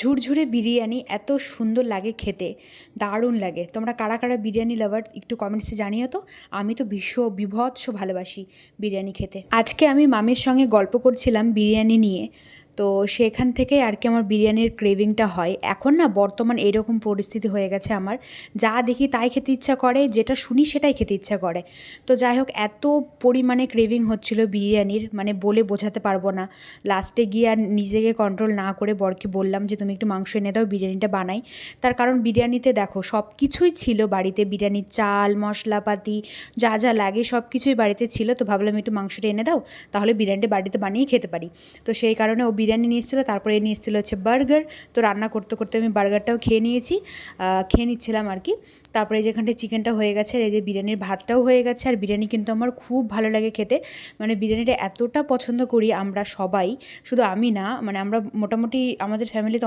ঝুরঝুরে বিরিয়ানি এত সুন্দর লাগে খেতে, দারুণ লাগে। তোমরা কারা কারা বিরিয়ানি লাভার একটু কমেন্টসে জানিও তো। আমি তো বিভৎস ভালোবাসি বিরিয়ানি খেতে। আজকে আমি মামির সঙ্গে গল্প করছিলাম বিরিয়ানি নিয়ে, তো সেখান থেকে আর কি আমার বিরিয়ানির ক্রেভিংটা হয়। এখন না বর্তমান এইরকম পরিস্থিতি হয়ে গেছে, আমার যা দেখি তাই খেতে ইচ্ছা করে, যেটা শুনি সেটাই খেতে ইচ্ছা করে। তো যাই হোক, এত পরিমাণে ক্রেভিং হচ্ছিল বিরিয়ানির, মানে বলে বোঝাতে পারবো না। লাস্টে গিয়ে আর নিজেকে কন্ট্রোল না করে বরকে বললাম যে তুমি একটু মাংস এনে দাও, বিরিয়ানিটা বানাই। তার কারণ বিরিয়ানিতে দেখো সব কিছুই ছিল বাড়িতে, বিরিয়ানির চাল, মশলাপাতি, যা যা লাগে সব কিছুই বাড়িতে ছিল। তো ভাবলাম একটু মাংসটা এনে দাও, তাহলে বিরিয়ানিটা বাড়িতে বানিয়ে খেতে পারি। তো সেই কারণে ও বিরিয়ানি নিয়ে এসেছিলো, তারপরে নিয়ে এসেছিলো হচ্ছে বার্গার। তো রান্না করতে করতে আমি বার্গারটাও খেয়ে নিচ্ছিলাম আর কি। তারপরে যেখানটায় চিকেনটা হয়ে গেছে, আর এই যে বিরিয়ানির ভাতটাও হয়ে গেছে। আর বিরিয়ানি কিন্তু আমার খুব ভালো লাগে খেতে, মানে বিরিয়ানিটা এতটা পছন্দ করি আমরা সবাই, শুধু আমি না, মানে আমরা মোটামুটি আমাদের ফ্যামিলিতে